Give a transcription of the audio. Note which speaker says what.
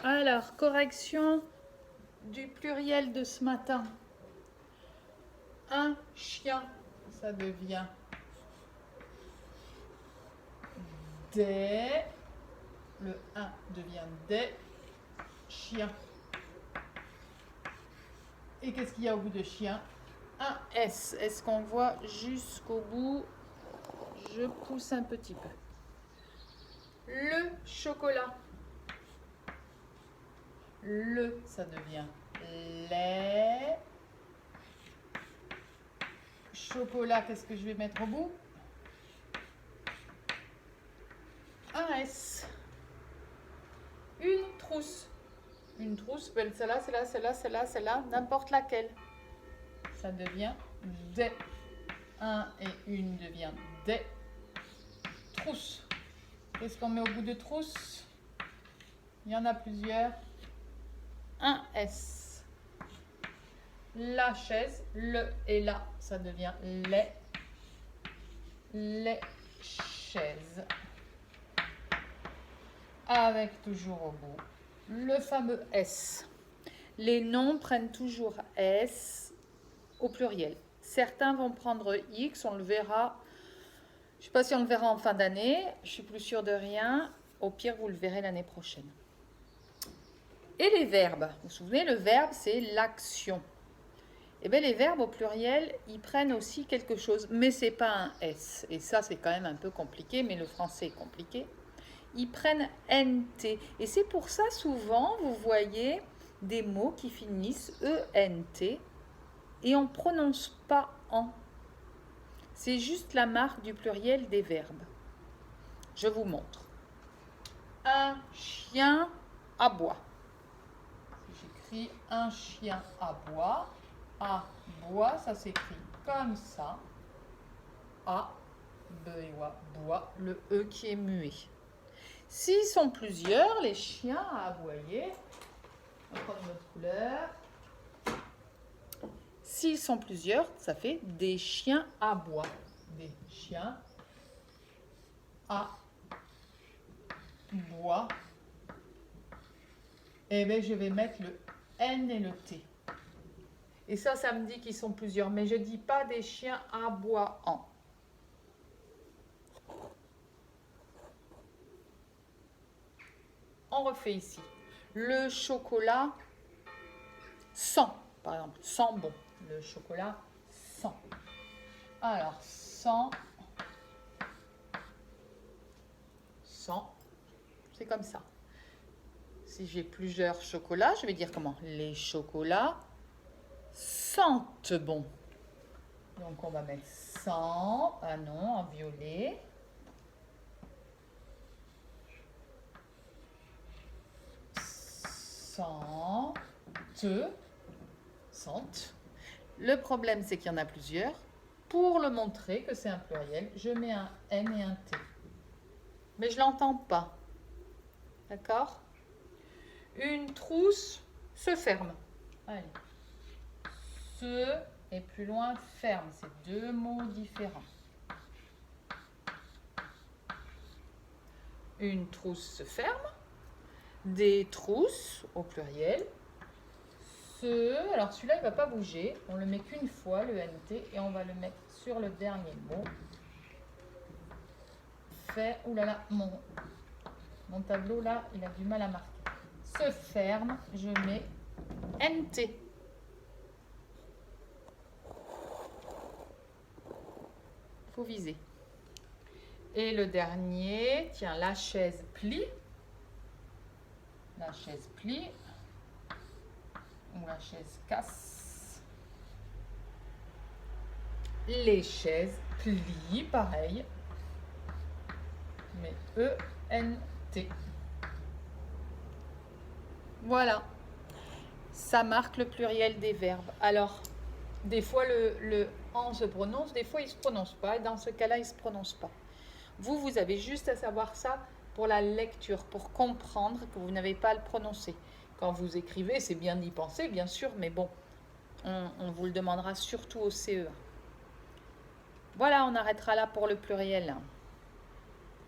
Speaker 1: Alors, correction du pluriel de ce matin. Un chien, ça devient des. Le 1 devient des chiens. Et qu'est-ce qu'il y a au bout de chien? Un S. Est-ce qu'on voit jusqu'au bout? Je pousse un petit peu. Le chocolat. Le, ça devient les. Chocolat, qu'est-ce que je vais mettre au bout? Un S. Une trousse. Une trousse, ben celle-là, celle-là, celle-là, celle-là, celle-là, n'importe laquelle. Ça devient des. Un et une devient des trousses. Qu'est-ce qu'on met au bout de trousse? Il y en a plusieurs. Un S. La chaise, le et la, ça devient les chaises. Avec toujours au bout le fameux S. Les noms prennent toujours S au pluriel. Certains vont prendre X, on le verra. Je ne sais pas si on le verra en fin d'année, je suis plus sûre de rien. Au pire, vous le verrez l'année prochaine. Et les verbes, vous vous souvenez, le verbe, c'est l'action. Et bien les verbes au pluriel, ils prennent aussi quelque chose, mais c'est pas un S. Et ça, c'est quand même un peu compliqué, mais le français est compliqué. Ils prennent NT. Et c'est pour ça, souvent, vous voyez des mots qui finissent ENT et on ne prononce pas en. C'est juste la marque du pluriel des verbes. Je vous montre. Un chien aboie. Si j'écris un chien aboie, aboie, ça s'écrit comme ça. A, B et oie, bois, le E qui est muet. S'ils sont plusieurs, les chiens à aboyer, on va prendre une autre couleur. S'ils sont plusieurs, ça fait des chiens aboient. Des chiens aboient. Et bien, je vais mettre le N et le T. Et ça me dit qu'ils sont plusieurs, mais je ne dis pas des chiens aboiants. On refait ici. Le chocolat sent, par exemple, sent bon. Le chocolat sent. Alors, sent, c'est comme ça. Si j'ai plusieurs chocolats, je vais dire comment? Les chocolats sentent bon. Donc, on va mettre sent, ah non, en violet. Sentent. Le problème, c'est qu'il y en a plusieurs. Pour le montrer que c'est un pluriel, je mets un N et un T. Mais je ne l'entends pas. D'accord? Une trousse se ferme. Allez. Se et plus loin, ferme. C'est deux mots différents. Une trousse se ferme. Des trousses au pluriel. Alors celui-là, il ne va pas bouger. On le met qu'une fois, le NT, et on va le mettre sur le dernier mot. Ouh là là, mon tableau là, il a du mal à marquer. Se ferme, je mets NT. Faut viser. Et le dernier, tiens, la chaise plie. La chaise plie. Ou la chaise casse. Les chaises plient, pareil. Mais E-N-T. Voilà. Ça marque le pluriel des verbes. Alors, des fois, le en se prononce, des fois, il ne se prononce pas. Et dans ce cas-là, il ne se prononce pas. Vous avez juste à savoir ça pour la lecture, pour comprendre que vous n'avez pas à le prononcer. Quand vous écrivez, c'est bien d'y penser, bien sûr, mais bon, on vous le demandera surtout au CE1. Voilà, on arrêtera là pour le pluriel.